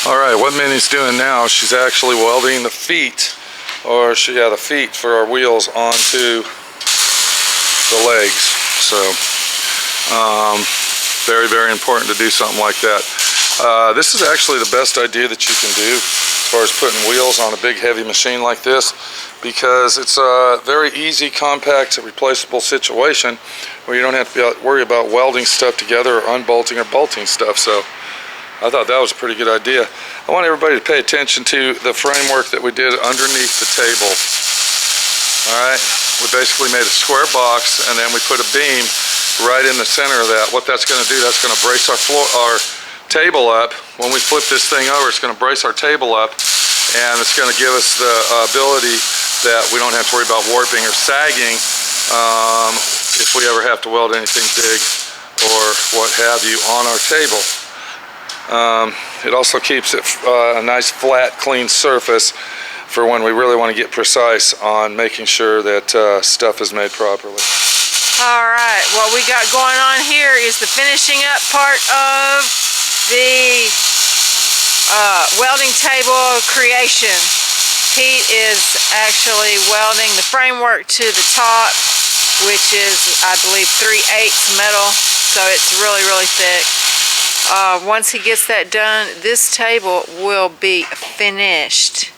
Alright, what Minnie's doing now, she's actually welding the feet, the feet for our wheels onto the legs. So, very, very important to do something like that. This is actually the best idea that you can do as far as putting wheels on a big heavy machine like this, because it's a very easy, compact, replaceable situation where you don't have to worry about welding stuff together or unbolting or bolting stuff. So I thought that was a pretty good idea. I want everybody to pay attention to the framework that we did underneath the table. Alright, we basically made a square box and then we put a beam right in the center of that. What that's going to do, that's going to brace our table up. When we flip this thing over, it's going to brace our table up, and it's going to give us the ability that we don't have to worry about warping or sagging if we ever have to weld anything big or what have you on our table. It also keeps it a nice flat, clean surface for when we really want to get precise on making sure that stuff is made properly. Alright, what we got going on here is the finishing up part of the welding table creation. Pete is actually welding the framework to the top, which is, I believe, 3/8 metal, so it's really, really thick. Once he gets that done, this table will be finished.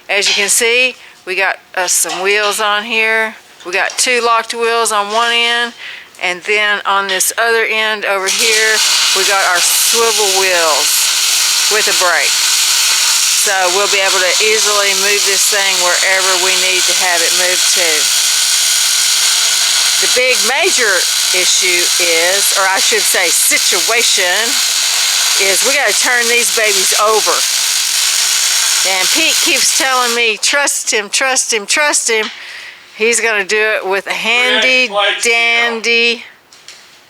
As you can see, we got some wheels on here. We got 2 locked wheels on one end, and then on this other end over here, we got our swivel wheels with a brake. So we'll be able to easily move this thing wherever we need to have it moved to. The big major issue is, or I should say situation, is we got to turn these babies over. And Pete keeps telling me, trust him, trust him, trust him. He's going to do it with a handy dandy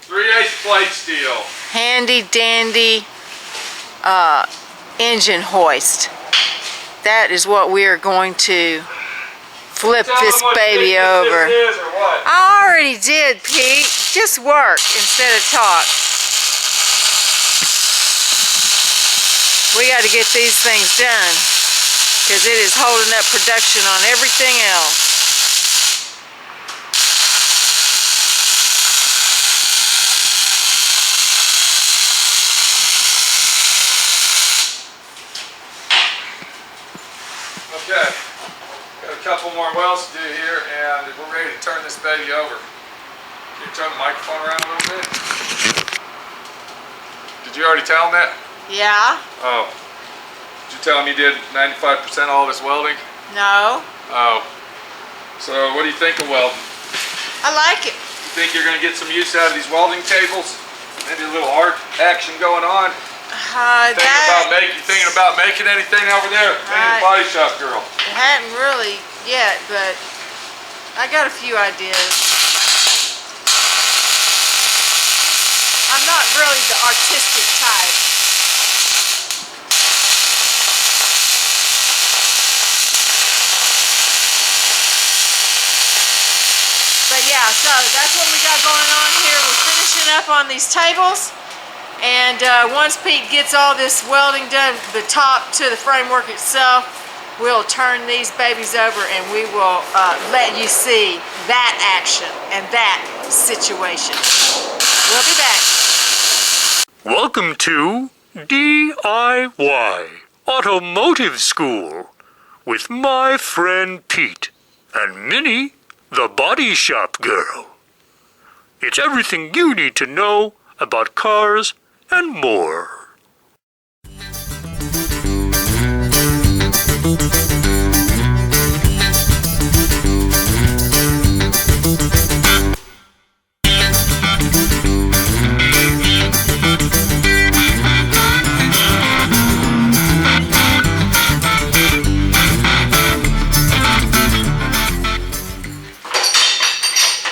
3/8 plate steel. Handy dandy engine hoist. That is what we are going to flip this baby over. This is, or what? I already did, Pete. Just work instead of talk. We got to get these things done because it is holding up production on everything else. Okay, got a couple more welds to do here, and we're ready to turn this baby over. Can you turn the microphone around a little bit? Did you already tell him that? Yeah. Oh. Did you tell him you did 95% of all this welding? No. Oh. So what do you think of welding? I like it. You think you're going to get some use out of these welding tables? Maybe a little art action going on? Thinking about making anything over there? Being a body shop girl. I hadn't really yet, but I got a few ideas. I'm not really the artistic type. But yeah, so that's what we got going on here. We're finishing up on these tables. And once Pete gets all this welding done, the top to the framework itself, we'll turn these babies over and we will let you see that action and that situation. We'll be back. Welcome to D.I.Y. Automotive School with my friend Pete and Minnie, the body shop girl. It's everything you need to know about cars and more.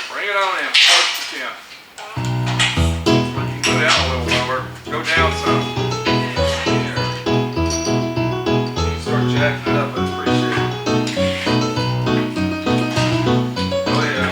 Bring it on in, close to 10. Go down a little lower. Go down some. You can start jacking it up, I'd appreciate it. Oh yeah.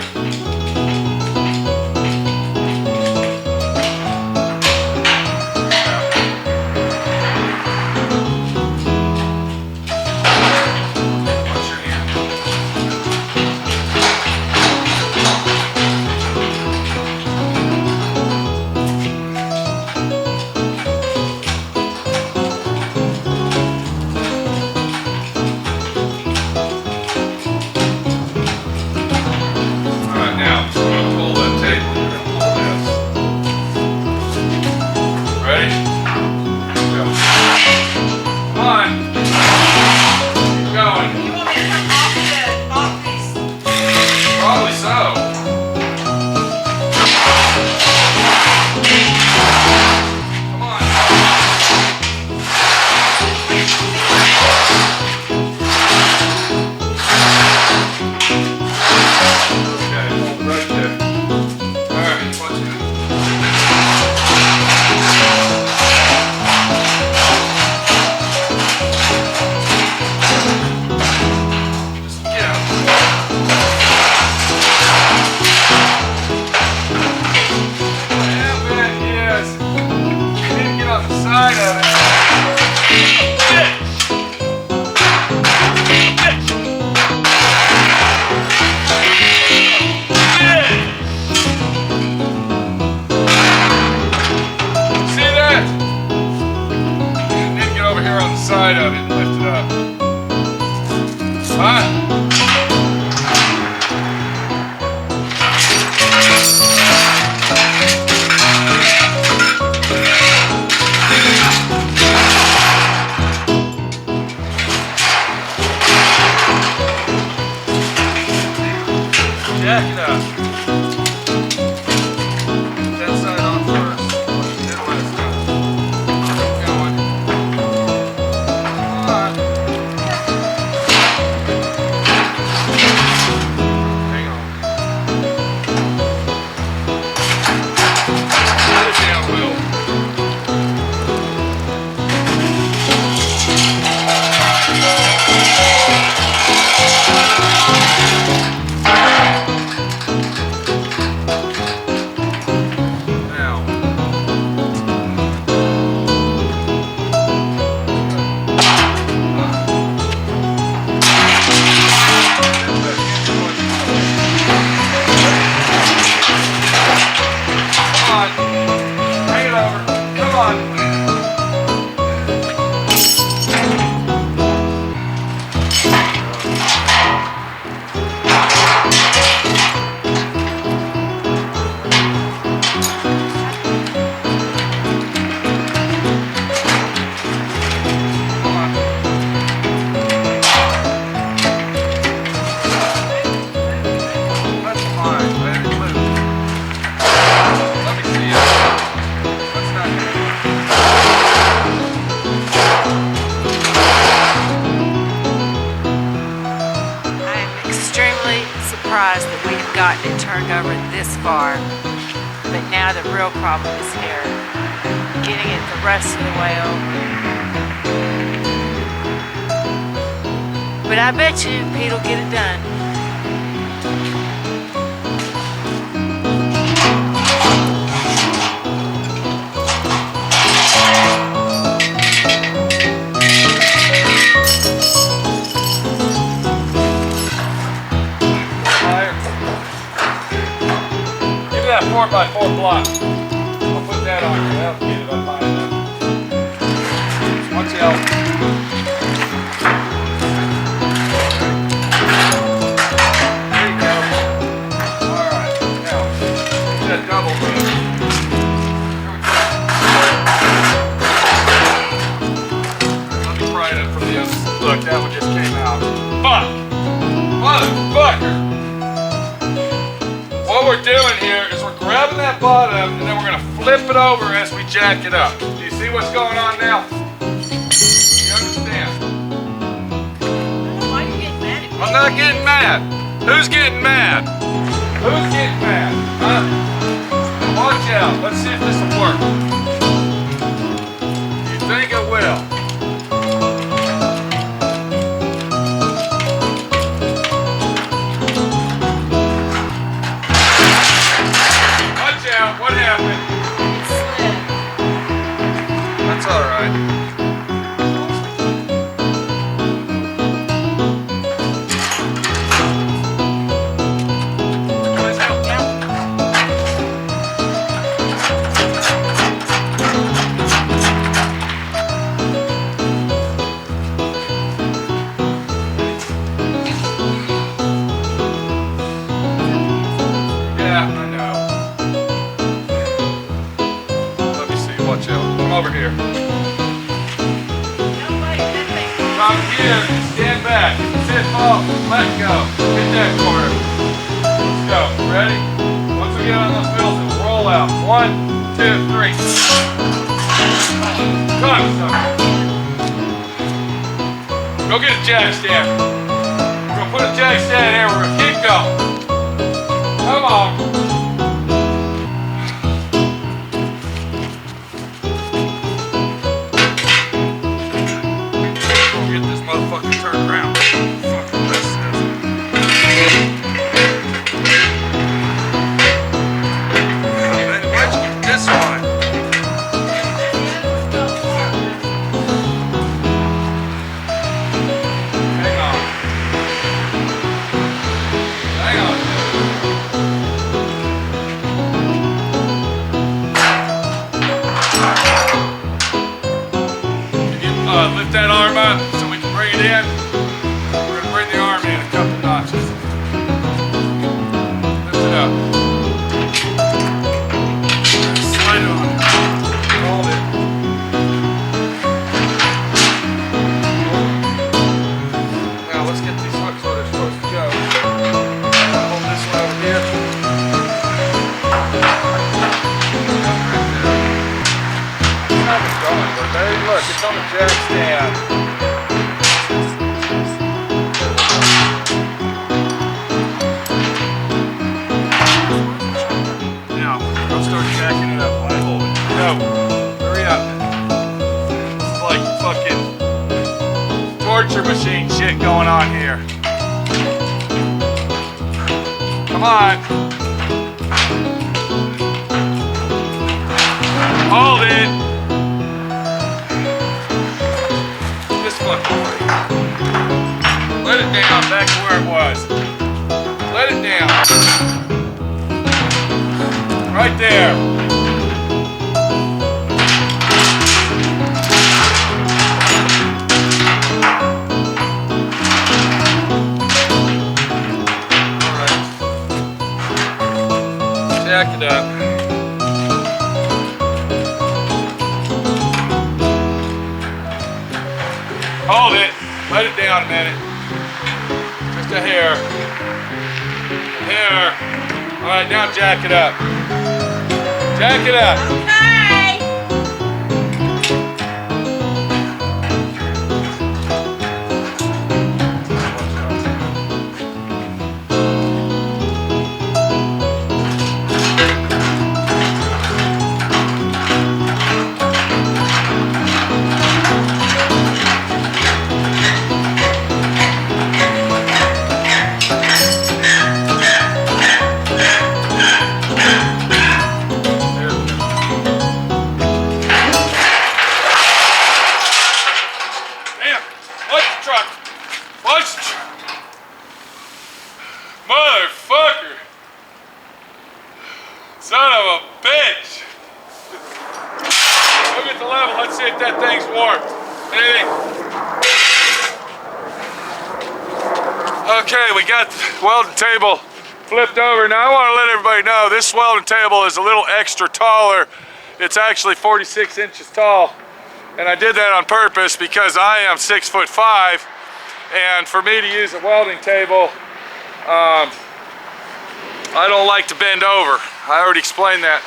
on. Surprised that we have gotten it turned over this far, but now the real problem is here, getting it the rest of the way over. But I bet you Pete will get it done. That 4x4 block. I'll put that on you. That'll get it up high enough. Watch out. There you go. Alright, now, do that double move. Let me pry it up from the other side. Look, that one just came out. Fuck! Motherfucker! What we're doing here is we're grabbing that bottom and then we're going to flip it over as we jack it up. Do you see what's going on now? You understand? Why are you getting mad at me? I'm not getting mad. Who's getting mad? Who's getting mad? Huh? Watch out. Let's see if this will work. You think it will? What happened? It slid. That's alright. Guys, help now. Yeah, I know. Watch out. Come over here. Come here. Stand back. Sit off. Let go. Hit that corner. Let's go. Ready? Once we get on those wheels, it'll roll out. 1, 2, 3. Come on, sucker. Go get a jack stand. We're going to put a jack stand here. We're going to keep going. Come on. Motherfucker turn around. Fucking mess this. Why'd you get this one? Hang on. Hang on. Can you lift that arm up? Bring it in. We're going to bring the arm in a couple notches. Lift it up. Slide it on. Hold it. Now let's get these hooks where they're supposed to go. Hold this one over here. How's it going, but hey, look, it's on the jack stand. Jacking it up while I hold it. Go. Hurry up. This is like fucking torture machine shit going on here. Come on. Hold it. This fucking way. Let it down back to where it was. Let it down. Right there. Hold it. Let it down a minute. Just a hair. A hair. All right, now jack it up. Jack it up. Okay. Motherfucker! Son of a bitch! Look at the level, let's see if that thing's warm. Anything? Okay, we got the welding table flipped over. Now I want to let everybody know this welding table is a little extra taller. It's actually 46 inches tall. And I did that on purpose because I am 6'5", and for me to use a welding table, I don't like to bend over. I already explained that.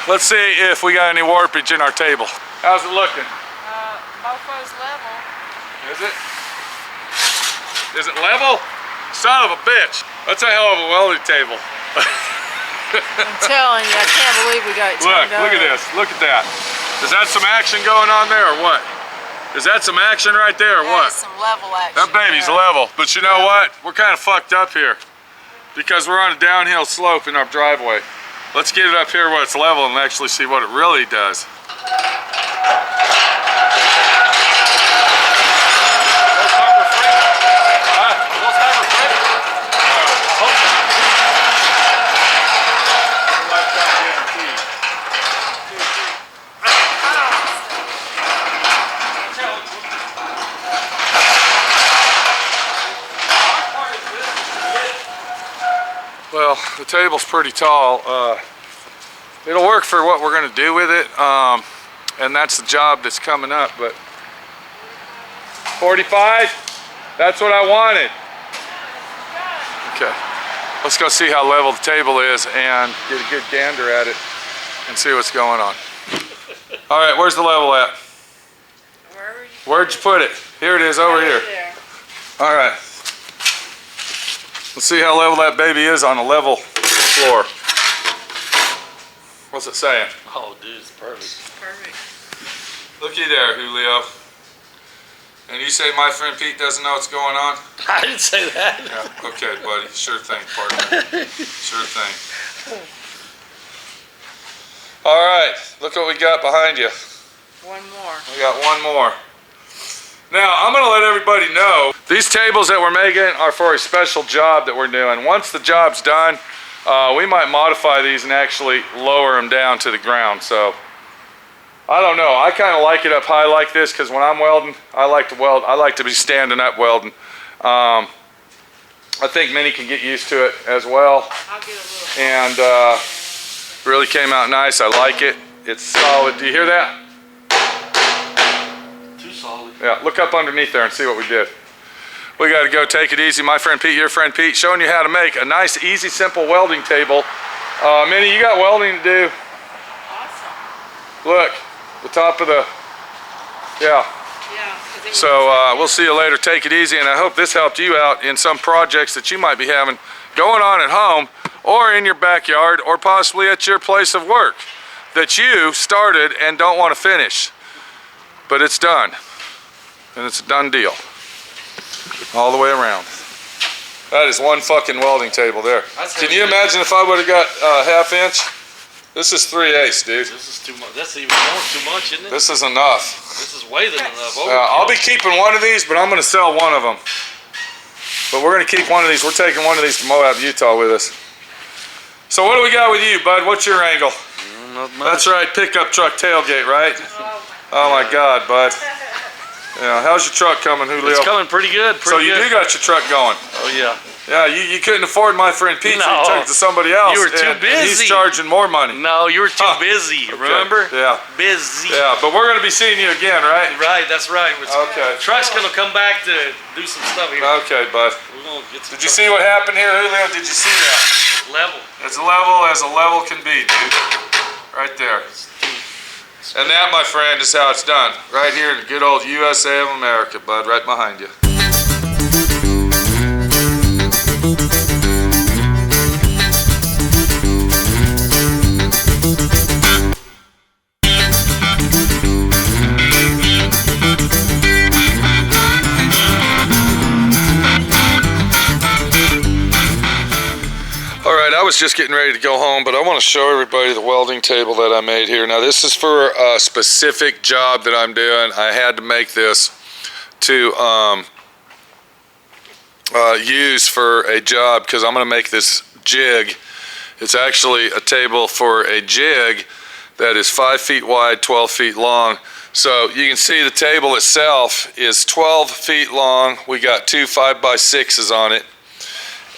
Let's see if we got any warpage in our table. How's it looking? Mofo's level. Is it? Is it level? Son of a bitch. That's a hell of a welding table. I'm telling you, I can't believe we got it turned Look at this. Look at that. Is that some action going on there or what? Is that some action right there or what? Some level action. That baby's level. But you know what? We're kind of fucked up here because we're on a downhill slope in our driveway. Let's get it up here where it's level and actually see what it really does. Well, the table's pretty tall. It'll work for what we're gonna do with it, and that's the job that's coming up, but 45, that's what I wanted. Okay, let's go see how level the table is and get a good gander at it and see what's going on. All right, where's the level at? Where'd you put it? Here it is, over here. All right. Let's see how level that baby is on a level floor. What's it saying? Oh, dude, it's perfect. Perfect. Looky there, Julio. And you say my friend Pete doesn't know what's going on? I didn't say that. Yeah, okay, buddy. Sure thing, partner. Sure thing. All right, look what we got behind you. One more. We got one more. Now, I'm going to let everybody know, these tables that we're making are for a special job that we're doing. Once the job's done, we might modify these and actually lower them down to the ground. So, I don't know. I kind of like it up high like this because when I'm welding, I like to weld. I like to be standing up welding. I think Minnie can get used to it as well. I'll get a little. And really came out nice. I like it. It's solid. Do you hear that? Too solid. Yeah, look up underneath there and see what we did. We got to go take it easy. My friend Pete, your friend Pete, showing you how to make a nice, easy, simple welding table. Minnie, you got welding to do. Awesome. Look, the top of the, yeah. Yeah. So we'll see you later. Take it easy, and I hope this helped you out in some projects that you might be having going on at home or in your backyard or possibly at your place of work that you started and don't want to finish. But it's done, and it's a done deal. All the way around. That is one fucking welding table there. Can you imagine if I would have got half inch? This is 3/8, dude. This is too much. That's even more too much, isn't it? This is enough. This is way than enough. I'll be keeping one of these, but I'm going to sell one of them. But we're going to keep one of these. We're taking one of these to Moab, Utah with us. So what do we got with you, bud? What's your angle? Not much. That's right, pickup truck tailgate, right? Oh my God, bud. Yeah, how's your truck coming, Julio? It's coming pretty good. So you do got your truck going? Oh yeah. Yeah, you couldn't afford my friend Pete, so No. you took it to somebody else. You were too and busy. he's charging more money. No, you were too busy. Okay. Remember? Yeah. Busy. Yeah, but we're going to be seeing you again, right? Right, that's right. Okay. Truck's gonna come back to do some stuff here. Okay, bud. We're gonna get some Did you see what happened here, Julio? Did you see that? level. As level as a level can be, dude. Right there. And that, my friend, is how it's done. Right here in the good old USA of America, bud. Right behind you. Alright, I was just getting ready to go home, but I want to show everybody the welding table that I made here. Now, this is for a specific job that I'm doing. I had to make this to use for a job because I'm going to make this jig. It's actually a table for a jig that is 5 feet wide, 12 feet long. So you can see the table itself is 12 feet long. We got two 5x6s on it,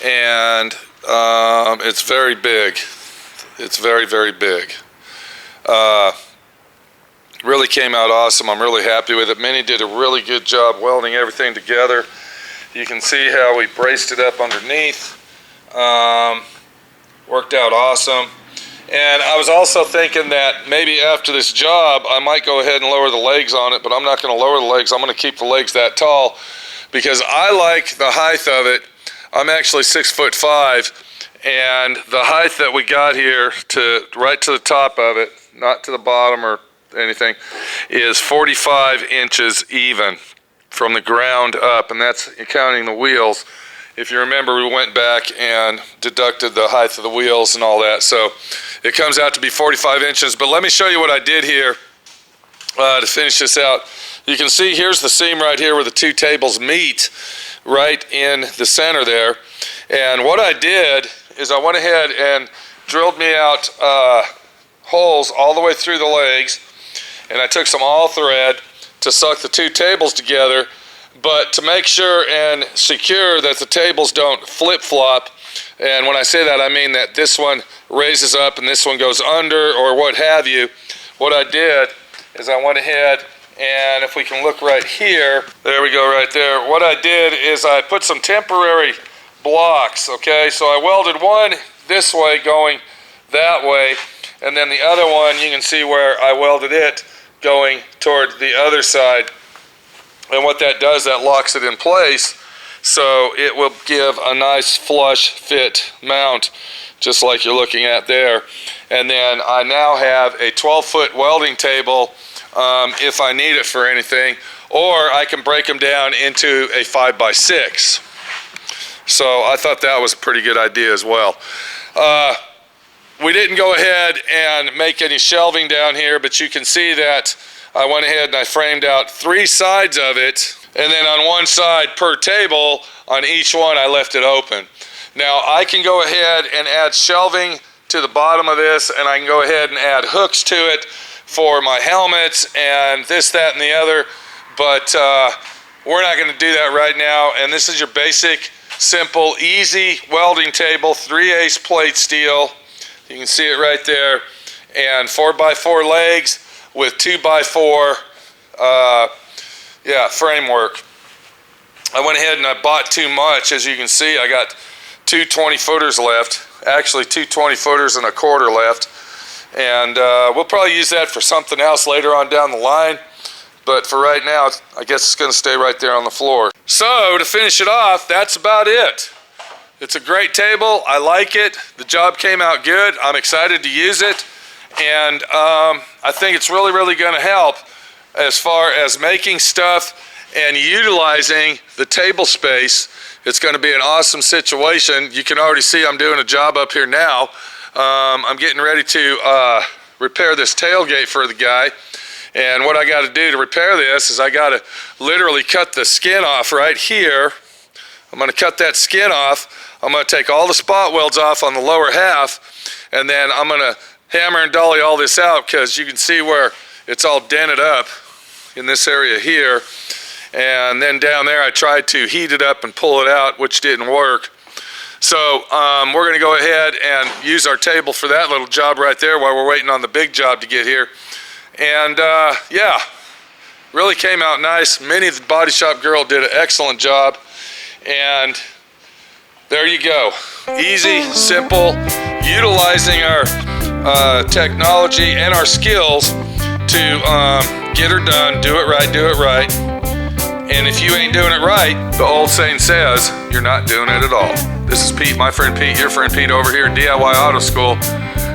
and it's very big. It's very, very big. Really came out awesome. I'm really happy with it. Minnie did a really good job welding everything together. You can see how we braced it up underneath. Worked out awesome. And I was also thinking that maybe after this job, I might go ahead and lower the legs on it, but I'm not going to lower the legs. I'm going to keep the legs that tall because I like the height of it. I'm actually 6'5", and the height that we got here to right to the top of it, not to the bottom or anything, is 45 inches even from the ground up, and that's counting the wheels. If you remember, we went back and deducted the height of the wheels and all that, so it comes out to be 45 inches. But let me show you what I did here to finish this out. You can see here's the seam right here where the two tables meet, right in the center there. And what I did is I went ahead and drilled me out holes all the way through the legs, and I took some all thread to suck the two tables together, but to make sure and secure that the tables don't flip-flop. And when I say that, I mean that this one raises up and this one goes under or what have you. What I did is I went ahead, and if we can look right here, there we go right there. What I did is I put some temporary blocks, okay? So I welded one this way going that way, and then the other one, you can see where I welded it going toward the other side. And what that does, that locks it in place, so it will give a nice flush fit mount, just like you're looking at there. And then I now have a 12-foot welding table if I need it for anything, or I can break them down into a 5x6. So I thought that was a pretty good idea as well. We didn't go ahead and make any shelving down here, but you can see that I went ahead and I framed out 3 sides of it, and then on one side per table, on each one I left it open. Now I can go ahead and add shelving to the bottom of this, and I can go ahead and add hooks to it for my helmets and this, that, and the other, but we're not going to do that right now. And this is your basic, simple, easy welding table, 3/8 plate steel. You can see it right there, and 4x4 legs with 2x4 framework. I went ahead and I bought too much. As you can see, I got 2 20-footers left, actually 2 20-footers and a quarter left, and we'll probably use that for something else later on down the line, but for right now I guess it's going to stay right there on the floor. So to finish it off, that's about it. It's a great table. I like it. The job came out good. I'm excited to use it, and I think it's really, really going to help as far as making stuff and utilizing the table space. It's going to be an awesome situation. You can already see I'm doing a job up here now. I'm getting ready to repair this tailgate for the guy, and what I got to do to repair this is I got to literally cut the skin off right here. I'm going to cut that skin off. I'm going to take all the spot welds off on the lower half, and then I'm going to hammer and dolly all this out, because you can see where it's all dented up in this area here. And then down there I tried to heat it up and pull it out, which didn't work. So we're going to go ahead and use our table for that little job right there while we're waiting on the big job to get here. And yeah, really came out nice. Minnie, the body shop girl, did an excellent job. And there you go. Easy, simple, utilizing our technology and our skills to get her done. Do it right, do it right. And if you ain't doing it right, the old saying says, you're not doing it at all. This is Pete, my friend Pete, your friend Pete over here at D.I.Y Auto School,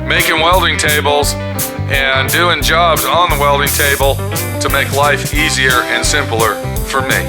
making welding tables and doing jobs on the welding table to make life easier and simpler for me.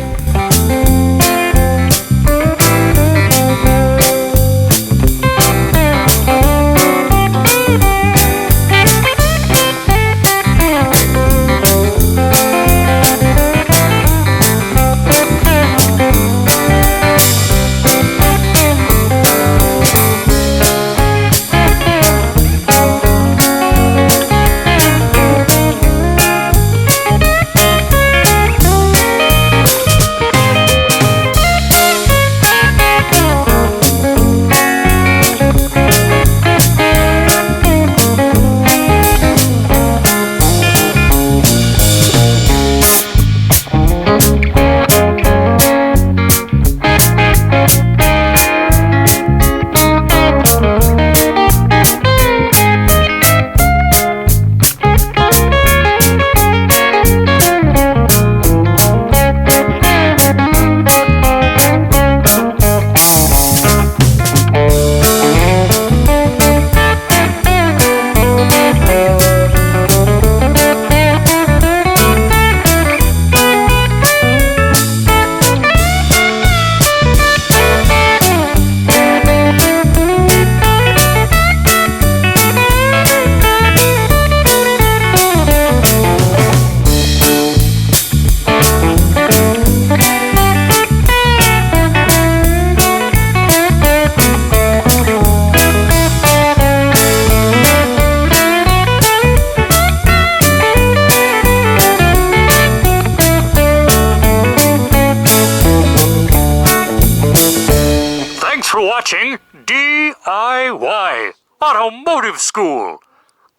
For watching D.I.Y. Automotive School.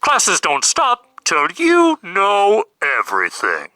Classes don't stop till you know everything.